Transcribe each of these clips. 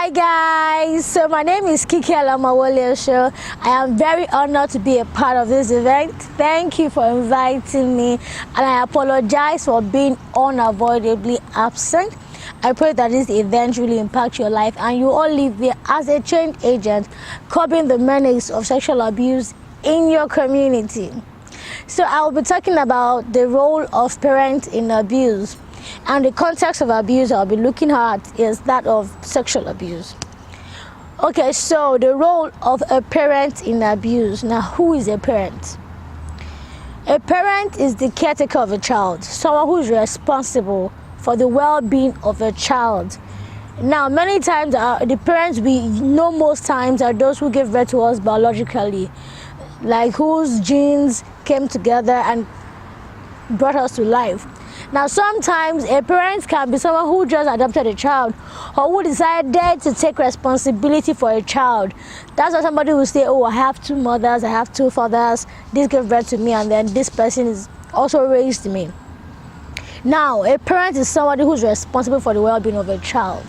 Hi guys, so my name is Kikelomo Woleosho. I am very honored to be a part of this event. Thank you for inviting me, and I apologize for being unavoidably absent. I pray that this event really impacts your life and you all live there as a trained agent curbing the menace of sexual abuse in your community. So I will be talking about the role of parents in abuse. And the context of abuse I'll be looking at is that of sexual abuse. Okay, so the role of a parent in abuse. Now, who is a parent? A parent is the caretaker of a child, someone who is responsible for the well-being of a child. Now, many times the parents we know most times are those who give birth to us biologically, like whose genes came together and brought us to life. Now, sometimes a parent can be someone who just adopted a child or who decided to take responsibility for a child. That's why somebody will say, oh, I have two mothers, I have two fathers, this gave birth to me, and then this person is also raised me. Now, a parent is somebody who's responsible for the well-being of a child.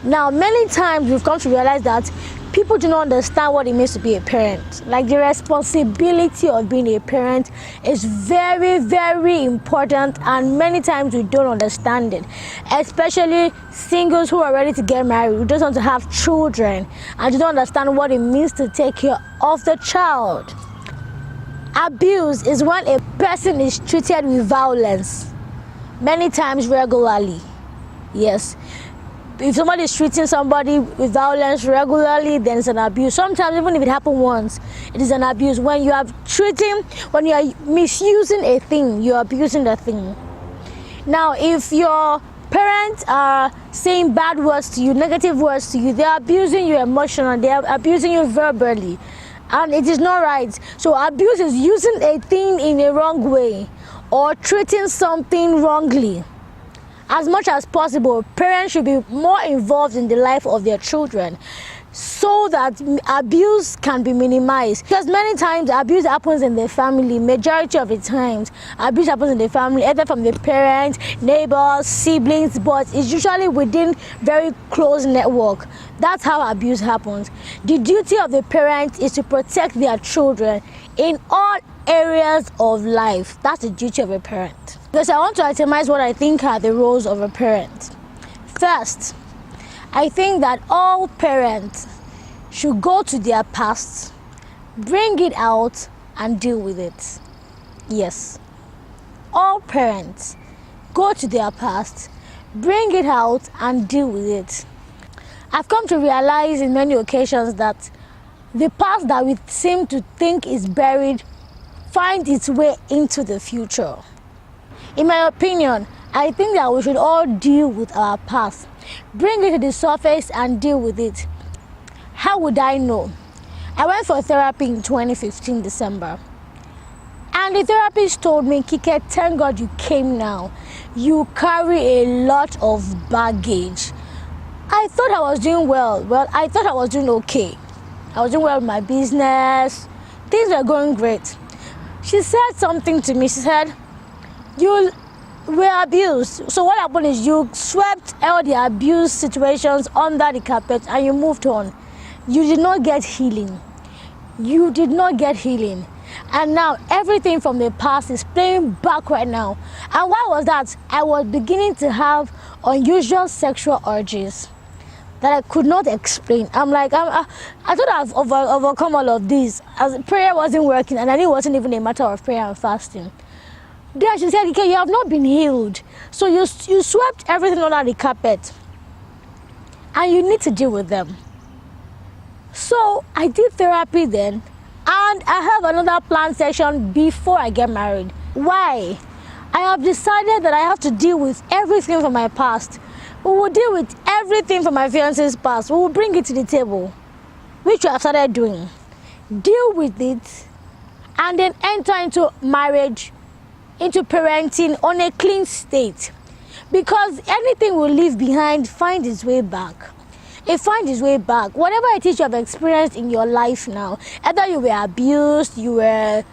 Now, many times we've come to realize that people do not understand what it means to be a parent. Like, the responsibility of being a parent is very, very important, and many times we don't understand it. Especially singles who are ready to get married, who just want to have children, and don't understand what it means to take care of the child. Abuse is when a person is treated with violence, many times regularly. Yes. If somebody is treating somebody with violence regularly, then it's an abuse. Sometimes, even if it happens once, it is an abuse. When you are when you are misusing a thing, you are abusing the thing. Now, if your parents are saying bad words to you, negative words to you, they are abusing you emotionally, they are abusing you verbally, and it is not right. So abuse is using a thing in a wrong way or treating something wrongly. As much as possible, parents should be more involved in the life of their children so that abuse can be minimized. Because many times abuse happens in the family. Majority of the times abuse happens in the family, either from the parents, neighbors, siblings, but it's usually within very close network. That's how abuse happens. The duty of the parent is to protect their children in all areas of life. That's the duty of a parent. Because I want to itemize what I think are the roles of a parent. First, I think that all parents should go to their past, bring it out, and deal with it. Yes. All parents go to their past, bring it out, and deal with it. I've come to realize in many occasions that the past that we seem to think is buried finds its way into the future. In my opinion, I think that we should all deal with our past, bring it to the surface and deal with it. How would I know? I went for therapy in 2015 December, and the therapist told me, Kike, thank God you came now. You carry a lot of baggage. I thought I was doing well. Well, I thought I was doing okay. I was doing well with my business. Things were going great. She said something to me. She said, you were abused. So what happened is you swept all the abuse situations under the carpet and you moved on. You did not get healing. You did not get healing. And now everything from the past is playing back right now. And why was that? I was beginning to have unusual sexual urges that I could not explain. I'm like, I thought I've overcome all of this. As prayer wasn't working, and I knew it wasn't even a matter of prayer and fasting. Then she said, okay, you have not been healed. So you swept everything under the carpet. And you need to deal with them. So I did therapy then. And I have another planned session before I get married. Why? I have decided that I have to deal with everything from my past. We will deal with everything from my fiance's past. We will bring it to the table, which we have started doing. Deal with it, and then enter into marriage, into parenting on a clean state. Because anything we leave behind finds its way back. It finds its way back. Whatever it is you have experienced in your life now, either you were abused, you were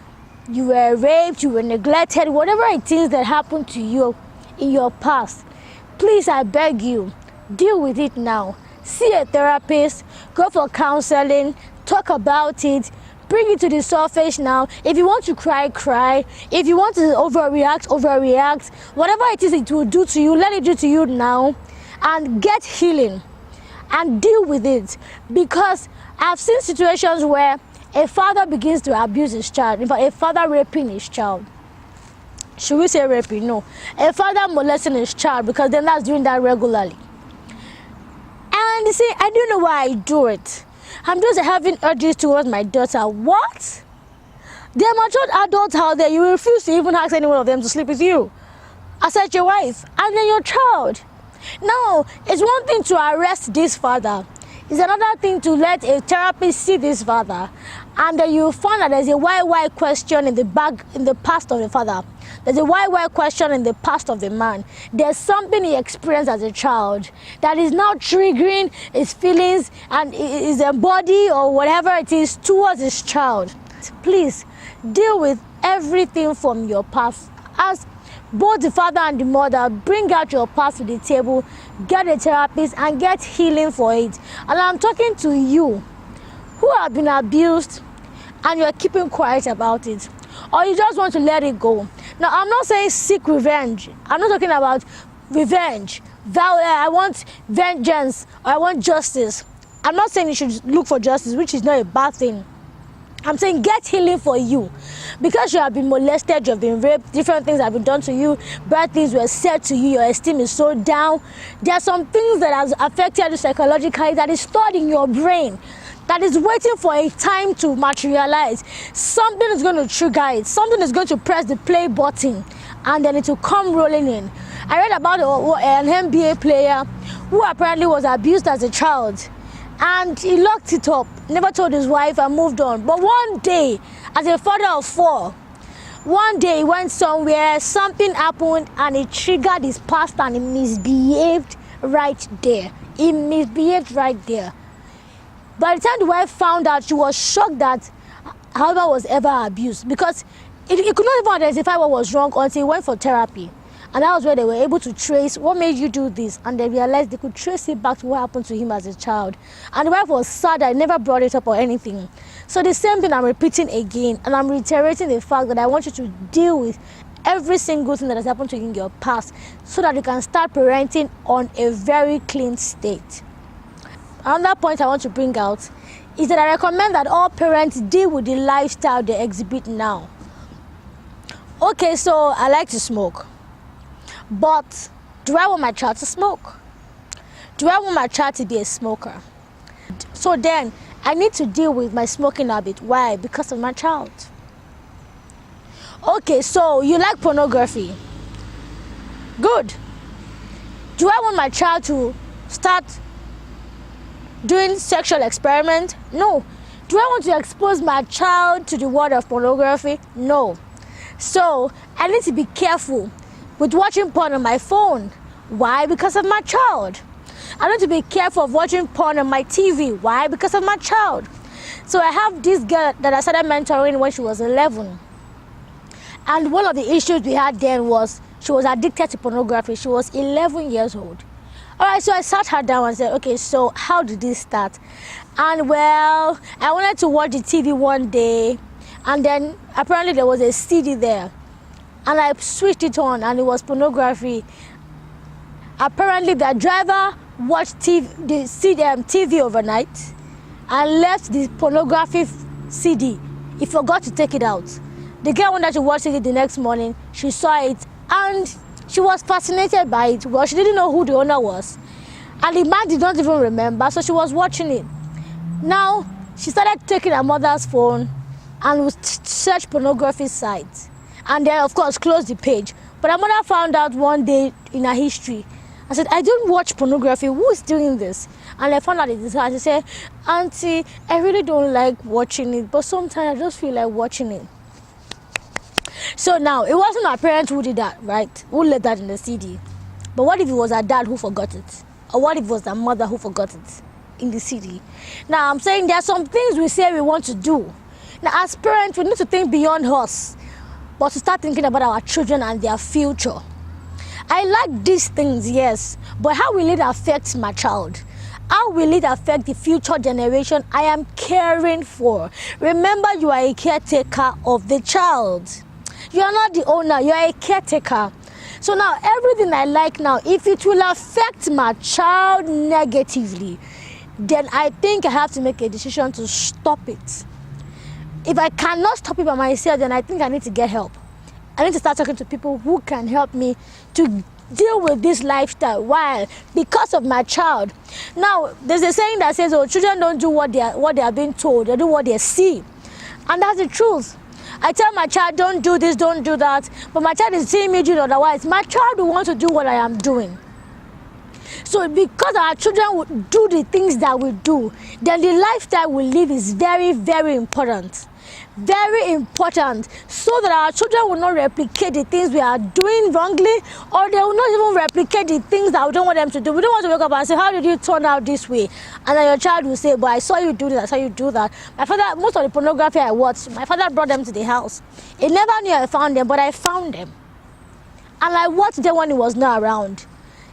raped, you were neglected, whatever it is that happened to you in your past, please, I beg you, deal with it now. see a therapist, go for counseling, talk about it, bring it to the surface now. If you want to cry, cry. If you want to overreact, overreact. Whatever it is it will do to you, let it do to you now, and get healing and deal with it. Because I've seen situations where a father begins to abuse his child. In fact, a father raping his child. Should we say raping? No. A father molesting his child, because then that's doing that regularly. And you see, I don't know why I do it. I'm just having urges towards my daughter. What? They're matured adults out there. You refuse to even ask any one of them to sleep with you. Aside your wife and then your child. Now, it's one thing to arrest this father. It's another thing to let a therapist see this father. And then you find that there's a why question in the past of the father. There's a why question in the past of the man. There's something he experienced as a child that is now triggering his feelings and his body or whatever it is towards his child. Please deal with everything from your past. As both the father and the mother, bring out your past to the table, get a therapist and get healing for it. And I'm talking to you who have been abused and you're keeping quiet about it, or you just want to let it go. Now, I'm not saying seek revenge. I'm not talking about revenge. I want vengeance, or I want justice. I'm not saying you should look for justice, which is not a bad thing. I'm saying get healing for you. Because you have been molested, you have been raped, different things have been done to you, bad things were said to you, your esteem is so down. There are some things that has affected you psychologically that is stored in your brain, that is waiting for a time to materialize. Something is going to trigger it. Something is going to press the play button and then it will come rolling in. I read about an NBA player who apparently was abused as a child. And he locked it up, never told his wife and moved on. But one day, as a father of 4, one day he went somewhere, something happened and it triggered his past and he misbehaved right there. He misbehaved right there. By the time the wife found out, she was shocked that her husband was ever abused, because he could not even identify what was wrong until he went for therapy. And that was where they were able to trace what made you do this, and they realized they could trace it back to what happened to him as a child. And the wife was sad that I never brought it up or anything. So the same thing I'm repeating again, and I'm reiterating the fact that I want you to deal with every single thing that has happened to you in your past so that you can start parenting on a very clean state. Another point I want to bring out is that I recommend that all parents deal with the lifestyle they exhibit now. Okay, so I like to smoke. But do I want my child to smoke? Do I want my child to be a smoker? So then I need to deal with my smoking habit. Why? Because of my child. Okay, so you like pornography. Good. Do I want my child to start doing sexual experiment? No. Do I want to expose my child to the world of pornography? No. So I need to be careful with watching porn on my phone. Why? Because of my child. I need to be careful of watching porn on my TV. Why? Because of my child. So I have this girl that I started mentoring when she was 11. And one of the issues we had then was she was addicted to pornography. She was 11 years old. All right, so I sat her down and said, okay, so how did this start? And well, I wanted to watch the TV one day, and then apparently there was a CD there. And I switched it on and it was pornography. Apparently the driver watched TV overnight and left the pornography CD. He forgot to take it out. The girl wanted to watch it the next morning. She saw it and she was fascinated by it. Well, she didn't know who the owner was. And the man did not even remember, so she was watching it. Now, she started taking her mother's phone and would search pornography sites. And then, of course, close the page. But her mother found out one day in her history. I said, I don't watch pornography. Who is doing this? And I found out it is her. And she said, Auntie, I really don't like watching it, but sometimes I just feel like watching it. So now, it wasn't her parents who did that, right? Who left that in the CD. But what if it was her dad who forgot it? Or what if it was her mother who forgot it in the CD? Now, I'm saying there are some things we say we want to do. Now, as parents, we need to think beyond us, but to start thinking about our children and their future. I like these things, yes, but how will it affect my child? How will it affect the future generation I am caring for? Remember, you are a caretaker of the child. You are not the owner, you are a caretaker. So now, everything I like now, if it will affect my child negatively, then I think I have to make a decision to stop it. If I cannot stop it by myself, then I think I need to get help. I need to start talking to people who can help me to deal with this lifestyle. Why? Because of my child. Now, there's a saying that says, oh, children don't do what they are being told, they do what they see. And that's the truth. I tell my child, don't do this, don't do that, but my child is seeing me doing otherwise. My child will want to do what I am doing. So because our children will do the things that we do, then the lifestyle we live is very, very important. Very important, so that our children will not replicate the things we are doing wrongly, or they will not even replicate the things that we don't want them to do. We don't want to wake up and say, how did you turn out this way? And then your child will say, but I saw you do this, I saw you do that. My father, most of the pornography I watched, my father brought them to the house. He never knew I found them, but I found them. And I watched them when he was not around.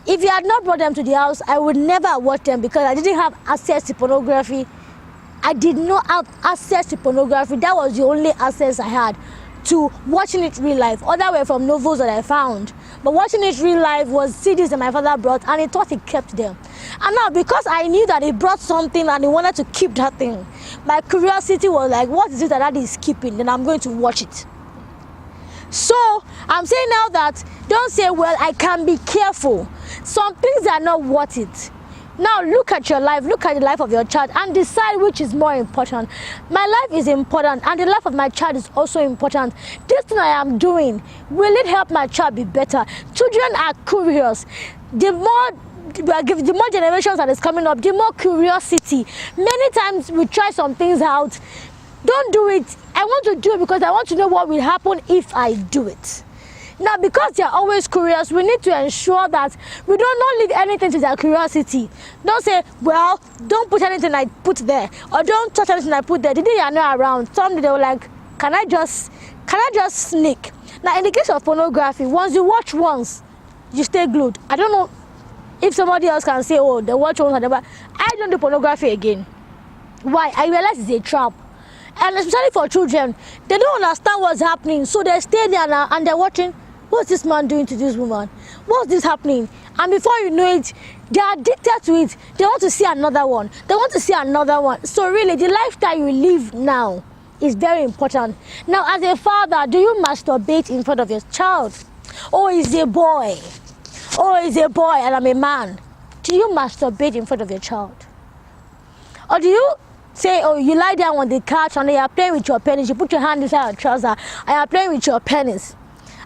If he had not brought them to the house, I would never watch them, because I didn't have access to pornography. I did not have access to pornography. That was the only access I had to watching it real life. Other were from novels that I found. But watching it real life was CDs that my father brought, and he thought he kept them. And now, because I knew that he brought something and he wanted to keep that thing, my curiosity was like, what is it that Daddy is keeping? Then I'm going to watch it. So I'm saying now that don't say, well, I can be careful. Some things are not worth it. Now look at your life, look at the life of your child, and decide which is more important. My life is important, and the life of my child is also important. This thing I am doing, will it help my child be better? Children are curious. The more generations that is coming up, the more curiosity. Many times we try some things out. Don't do it. I want to do it because I want to know what will happen if I do it. Now, because they are always curious, we need to ensure that we do not leave anything to their curiosity. Don't say, well, don't put anything I put there, or don't touch anything I put there. The day you are not around, someday they were like, can I just sneak? Now, in the case of pornography, once you watch once, you stay glued. I don't know if somebody else can say, oh, they watch once, but I don't do pornography again. Why? I realize it's a trap. And especially for children, they don't understand what's happening, so they stay there now and they're watching. What's this man doing to this woman? What's this happening? And before you know it, they are addicted to it. They want to see another one. They want to see another one. So really, the lifestyle you live now is very important. Now, as a father, do you masturbate in front of your child? Oh, he's a boy. Oh, he's a boy and I'm a man. Do you masturbate in front of your child? Or do you say, oh, you lie down on the couch and you are playing with your penis, you put your hand inside your trouser and you are playing with your penis?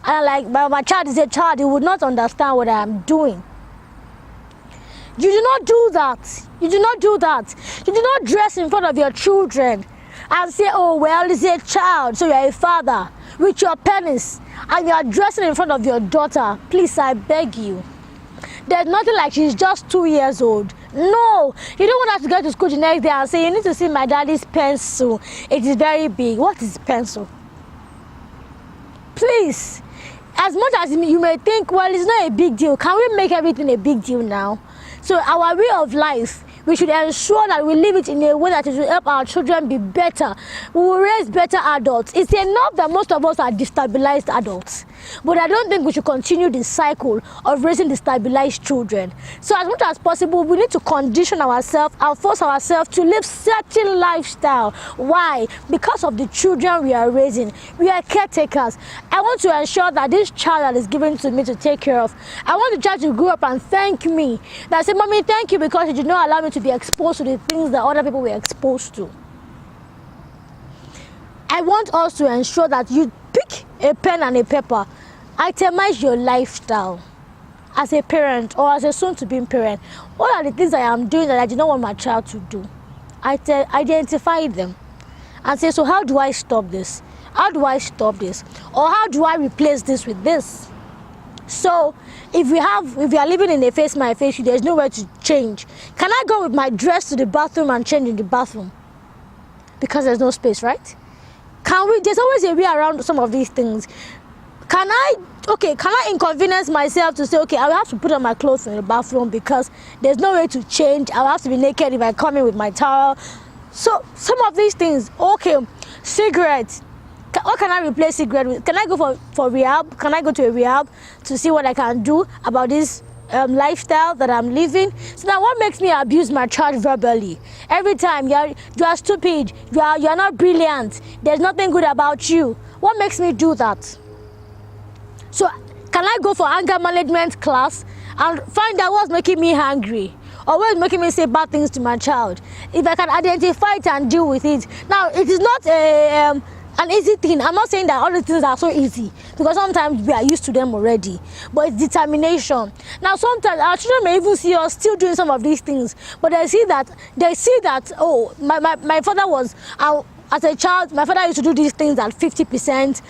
And I'm like, but my child is a child, he would not understand what I am doing. You do not do that. You do not do that. You do not dress in front of your children and say, oh, well, it's a child, so you're a father with your penis and you are dressing in front of your daughter. Please, I beg you. There's nothing like she's just 2 years old. No, you don't want her to go to school the next day and say, you need to see my daddy's pencil. It is very big. What is pencil? Please, as much as you may think, well, it's not a big deal, can we make everything a big deal now? So our way of life, we should ensure that we live it in a way that it will help our children be better. We will raise better adults. It's enough that most of us are destabilized adults. But I don't think we should continue the cycle of raising destabilized children. So as much as possible, we need to condition ourselves and force ourselves to live certain lifestyle. Why? Because of the children we are raising. We are caretakers. I want to ensure that this child that is given to me to take care of, I want the child to grow up and thank me. That say, Mommy, thank you because you did not allow me to be exposed to the things that other people were exposed to. I want us to ensure that you pick a pen and a paper, itemize your lifestyle as a parent or as a soon-to-be parent. What are the things I am doing that I do not want my child to do? Identify them and say, so how do I stop this? How do I stop this? Or how do I replace this with this? So if we are living in a face my face, there's nowhere to change. Can I go with my dress to the bathroom and change in the bathroom? Because there's no space, right? There's always a way around some of these things. Can I okay, can I inconvenience myself to say, okay, I will have to put on my clothes in the bathroom because there's no way to change. I'll have to be naked if I come in with my towel. So some of these things, okay, cigarettes. What can I replace cigarette with? Can I go for rehab? Can I go to a rehab to see what I can do about this lifestyle that I'm living? So now what makes me abuse my child verbally? Every time you are stupid, you are not brilliant, there's nothing good about you. What makes me do that? So can I go for anger management class and find out what's making me angry or what's making me say bad things to my child? If I can identify it and deal with it. Now it is not an easy thing. I'm not saying that all the things are so easy because sometimes we are used to them already, but it's determination. Now sometimes our children may even see us still doing some of these things, but they see that oh, my father was as a child, my father used to do these things at 50%.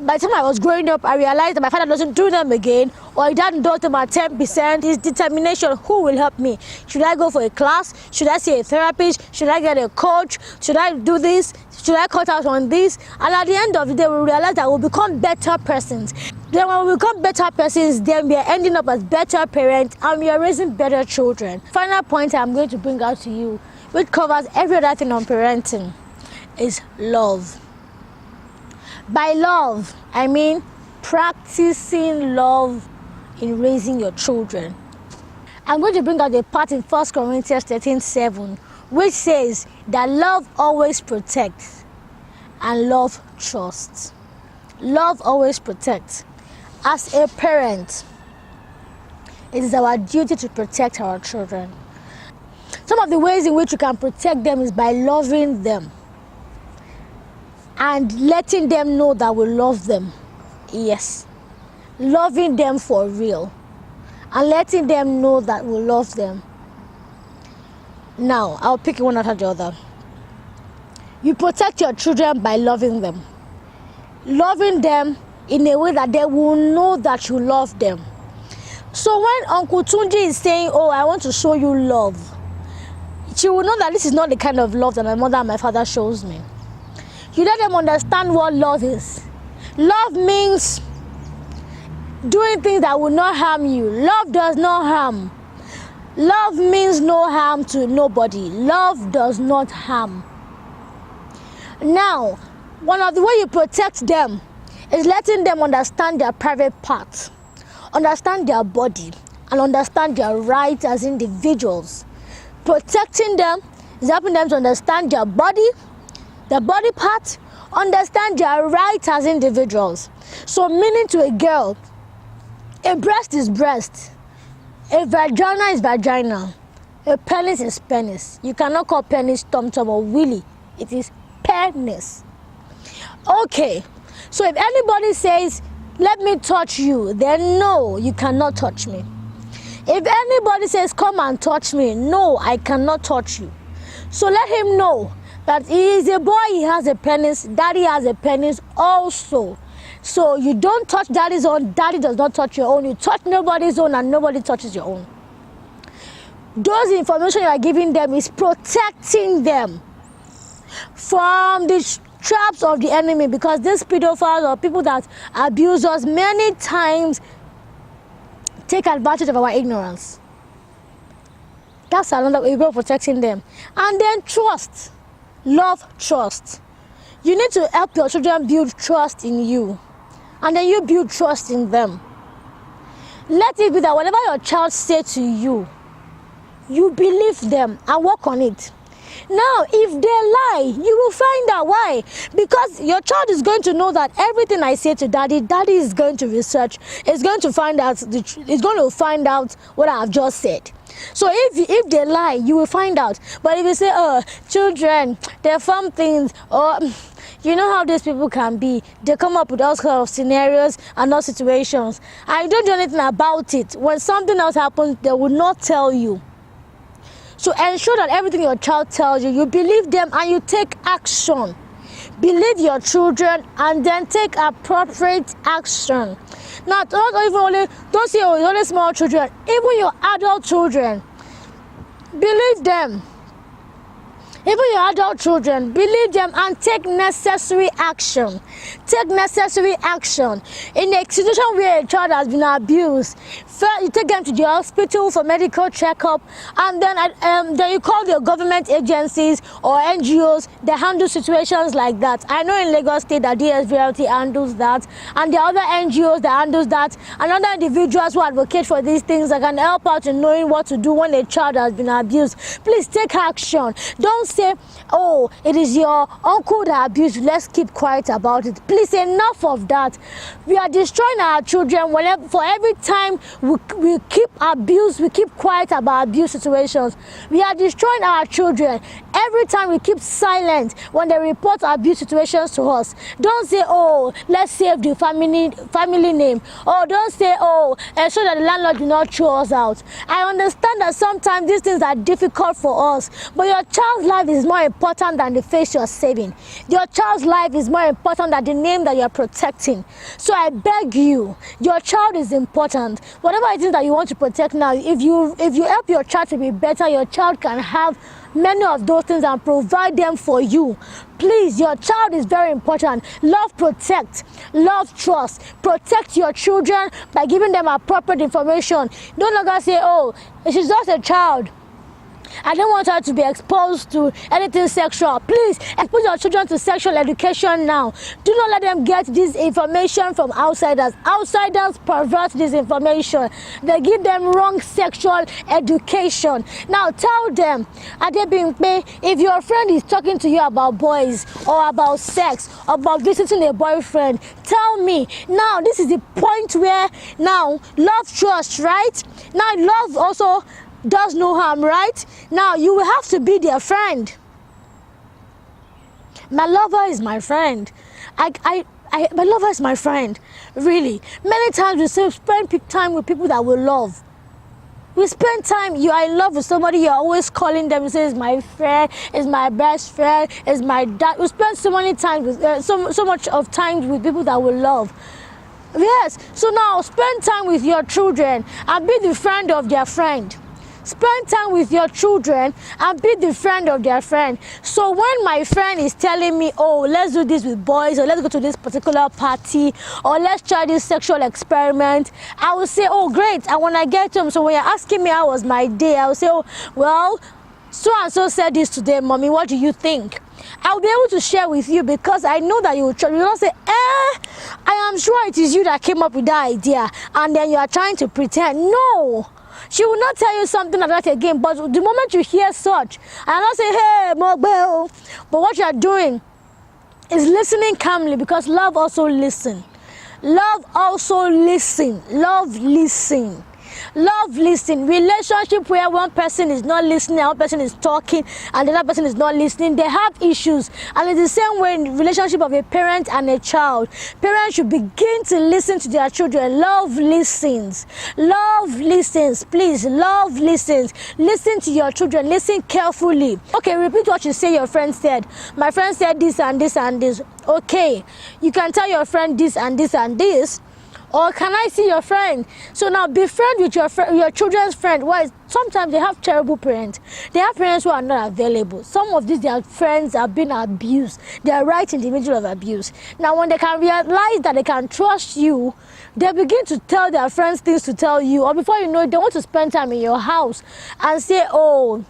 By the time I was growing up, I realized that my father doesn't do them again, or he doesn't do them at 10%. His determination, who will help me? Should I go for a class? Should I see a therapist? Should I get a coach? Should I do this? Should I cut out on this? And at the end of the day, we realize that we'll become better persons. Then when we become better persons, then we are ending up as better parents and we are raising better children. Final point I'm going to bring out to you, which covers every other thing on parenting, is love. By love, I mean practicing love in raising your children. I'm going to bring out a part in 1 Corinthians 13:7, which says that love always protects and love trusts. Love always protects. As a parent, it is our duty to protect our children. Some of the ways in which you can protect them is by loving them and letting them know that we love them. Yes, loving them for real and letting them know that we love them. Now, I'll pick one after the other. You protect your children by loving them. Loving them in a way that they will know that you love them. So when Uncle Tunji is saying, oh, I want to show you love, she will know that this is not the kind of love that my mother and my father shows me. You let them understand what love is. Love means doing things that will not harm you. Love does not harm. Love means no harm to nobody. Love does not harm. Now, one of the ways you protect them is letting them understand their private parts, understand their body, and understand their rights as individuals. Protecting them is helping them to understand their body part, understand their rights as individuals. So meaning to a girl, a breast is breast, a vagina is vagina, a penis is penis. You cannot call penis tom-tom or willy. It is penis. Okay, so if anybody says, let me touch you, then no, you cannot touch me. If anybody says, come and touch me, no, I cannot touch you. So let him know that he is a boy, he has a penis, daddy has a penis also. So you don't touch daddy's own, daddy does not touch your own, you touch nobody's own and nobody touches your own. Those information you are giving them is protecting them from the traps of the enemy, because these pedophiles or people that abuse us many times take advantage of our ignorance. That's another way of protecting them. And then trust. Love, trust. You need to help your children build trust in you, and then you build trust in them. Let it be that whatever your child says to you, you believe them and work on it. Now, if they lie, you will find out why. Because your child is going to know that everything I say to daddy, daddy is going to research, is going to find out is going to find out what I have just said. So if they lie, you will find out. But if you say, oh, children, they're fun things, or you know how these people can be, they come up with all kinds of scenarios and all situations, and you don't do anything about it. When something else happens, they will not tell you. So ensure that everything your child tells you, you believe them and you take action. Believe your children and then take appropriate action. Now, don't say oh, it's only small children, even your adult children. Believe them. Even your adult children, believe them and take necessary action. Take necessary action. In a situation where a child has been abused, first you take them to the hospital for medical checkup, and then you call the government agencies or NGOs that handle situations like that. I know in Lagos State that DSVLT handles that, and there are other NGOs that handles that, and other individuals who advocate for these things that can help out in knowing what to do when a child has been abused. Please take action. Don't say, oh, it is your uncle that abused you, let's keep quiet about it. Please, enough of that. We are destroying our children for every time we keep quiet about abuse situations. We are destroying our children every time we keep silent when they report abuse situations to us. Don't say, oh, let's save the family name, or don't say, oh, so that the landlord do not throw us out. I understand that sometimes these things are difficult for us, but your child's life is more important than the face you're saving. Your child's life is more important than the name that you're protecting. So I beg you, your child is important. Whatever it is that you want to protect now, if you help your child to be better, your child can have many of those things and provide them for you. Please, your child is very important. Love, protect. Love, trust. Protect your children by giving them appropriate information. No longer say, oh, she's just a child, I don't want her to be exposed to anything sexual. Please, expose your children to sexual education now. Do not let them get this information from outsiders. Outsiders pervert this information. They give them wrong sexual education. Now tell them, Adebimpe, if your friend is talking to you about boys or about sex or about visiting a boyfriend, tell me. Now this is the point where now love, trust, right? Now love also does no harm, right? Now you will have to be their friend. My lover is my friend. My lover is my friend. Really. Many times we say spend time with people that we love. We spend time, you are in love with somebody, you're always calling them, you say, it's my friend, it's my best friend, it's my dad. We spend so many times with, so much of time with people that we love. Yes, so now spend time with your children and be the friend of their friend. Spend time with your children and be the friend of their friend. So when my friend is telling me, oh, let's do this with boys, or let's go to this particular party, or let's try this sexual experiment, I will say, oh, great. And when I get home, so when you're asking me how was my day, I will say, oh, well, so and so said this today, mommy, what do you think? I'll be able to share with you because I know that you will try. You don't say, I am sure it is you that came up with that idea, and then you are trying to pretend. No. She will not tell you something like that again, but the moment you hear such, and not say, hey, Mogbe, but what you are doing is listening calmly, because love also listen. Love also listen. Love listen. Love listen. Relationship where one person is not listening and one person is talking and the other person is not listening, they have issues. And it's the same way in the relationship of a parent and a child. Parents should begin to listen to their children. Love listens. Love listens. Please, love listens. Listen to your children. Listen carefully. Okay, repeat what you say your friend said. My friend said this and this and this. Okay, you can tell your friend this and this and this. Or can I see your friend? So now be friend with your children's friend. Why? Sometimes they have terrible parents. They have parents who are not available. Some of these, their friends have been abused. They are right in the middle of abuse. Now when they can realize that they can trust you, they begin to tell their friends things to tell you. Or before you know it, they want to spend time in your house and say, oh,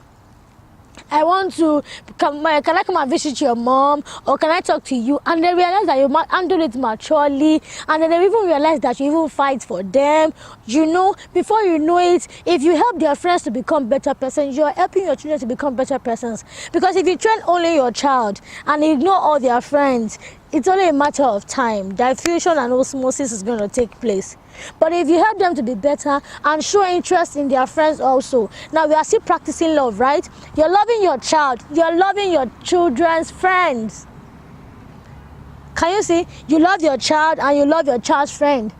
I want to come, can I come and visit your mom, or can I talk to you? And they realize that you handle it maturely, and then they even realize that you even fight for them. You know, before you know it, if you help their friends to become better persons, you are helping your children to become better persons. Because if you train only your child and ignore all their friends, it's only a matter of time. Diffusion and osmosis is going to take place. But if you help them to be better and show interest in their friends also, now we are still practicing love, right? You're loving your child. You're loving your children's friends. Can you see? You love your child and you love your child's friend.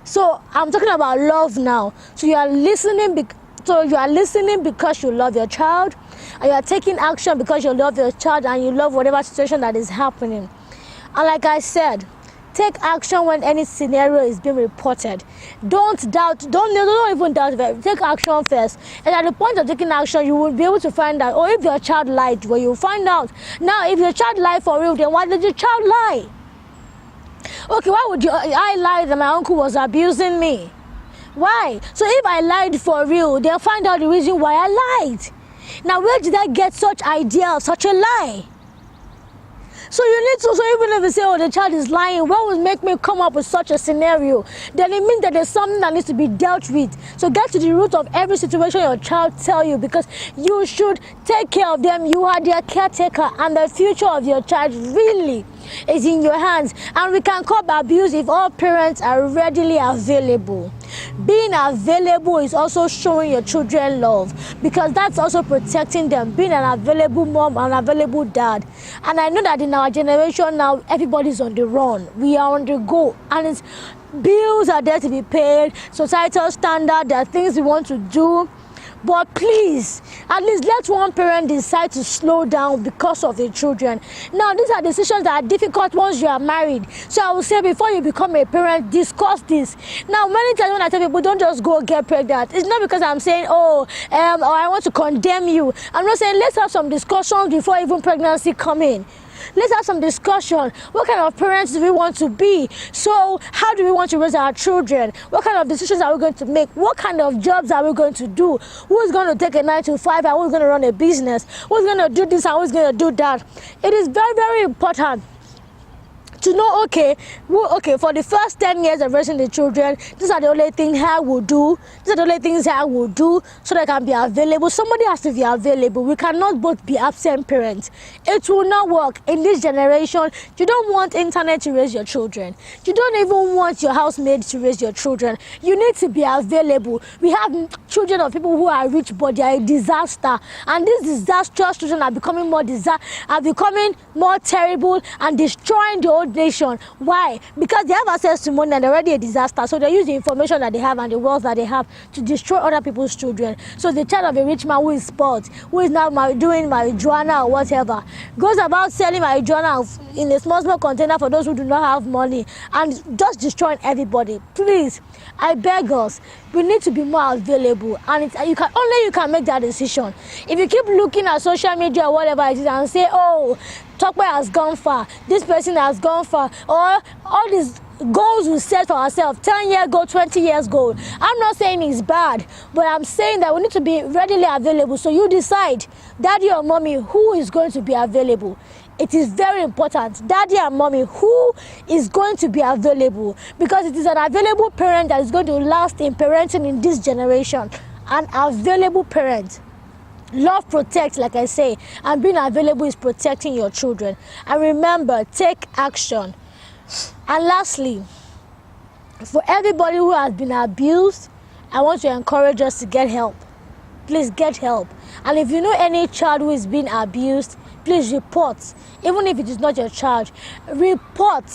So I'm talking about love now. So you are listening because you love your child, and you are taking action because you love your child and you love whatever situation that is happening. And like I said, Take action when any scenario is being reported. Don't doubt, don't even doubt it. Take action first. And at the point of taking action, you will be able to find out, or if your child lied, well, you'll find out. Now, if your child lied for real, then why did your child lie? Okay, why would I lie that my uncle was abusing me? Why? So if I lied for real, they'll find out the reason why I lied. Now, where did I get such idea of such a lie? So you need to, so even if you say, oh, the child is lying, what would make me come up with such a scenario? Then it means that there's something that needs to be dealt with. So get to the root of every situation your child tell you, because you should take care of them. You are their caretaker, and the future of your child really is in your hands. And we can curb abuse if all parents are readily available. Being available is also showing your children love, because that's also protecting them. Being an available mom, an available dad. And I know that in our generation now, everybody's on the run. We are on the go, and it's bills are there to be paid, societal standard, there are things we want to do. But please, at least let one parent decide to slow down because of the children. Now, these are decisions that are difficult once you are married. So I will say, before you become a parent, discuss this. Now, many times when I tell people, don't just go get pregnant, it's not because I'm saying, or I want to condemn you. I'm not saying, let's have some discussions before even pregnancy come in. Let's have some discussion. What kind of parents do we want to be? So how do we want to raise our children? What kind of decisions are we going to make? What kind of jobs are we going to do? Who's going to take a 9 to 5 and who's going to run a business? Who's going to do this and who's going to do that? It is very, very important to know, okay, for the first 10 years of raising the children, these are the only things I will do. These are the only things I will do so they can be available. Somebody has to be available. We cannot both be absent parents. It will not work in this generation. You don't want internet to raise your children. You don't even want your housemaid to raise your children. You need to be available. We have children of people who are rich, but they are a disaster. And these disastrous children are becoming more terrible and destroying the old nation. Why? Because they have access to money and they're already a disaster. So they use the information that they have and the wealth that they have to destroy other people's children. So the child of a rich man who is spoiled, who is now doing marijuana or whatever, goes about selling marijuana in a small container for those who do not have money and just destroying everybody. Please, I beg us, we need to be more available, and you can make that decision. If you keep looking at social media or whatever it is and say, oh, Tokwe has gone far, this person has gone far, or all these goals we set for ourselves, 10-year goal, 20 years goal. I'm not saying it's bad, but I'm saying that we need to be readily available. So you decide, daddy or mommy, who is going to be available. It is very important, daddy and mommy, who is going to be available, because it is an available parent that is going to last in parenting in this generation. An available parent. Love protects, like I say, and being available is protecting your children. And remember, take action. And lastly, for everybody who has been abused, I want to encourage us to get help. Please get help. And if you know any child who is being abused, please report. Even if it is not your child, report.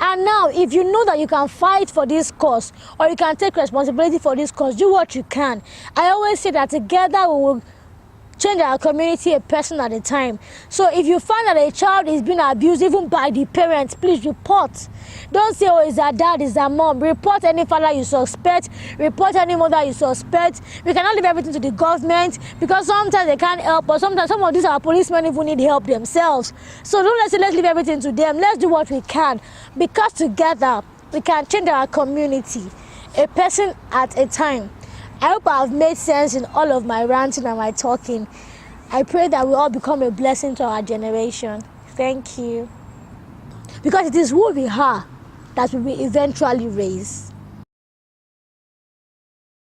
And now, if you know that you can fight for this cause, or you can take responsibility for this cause, do what you can. I always say that together we will change our community a person at a time. So if you find that a child is being abused even by the parents, please report. Don't say, oh, it's our dad, it's our mom. Report any father you suspect. Report any mother you suspect. We cannot leave everything to the government, because sometimes they can't help, but sometimes some of these our policemen even need help themselves. So don't let's leave everything to them. Let's do what we can, because together we can change our community, a person at a time. I hope I have made sense in all of my ranting and my talking. I pray that we all become a blessing to our generation. Thank you. Because it is who we are that we will eventually raise.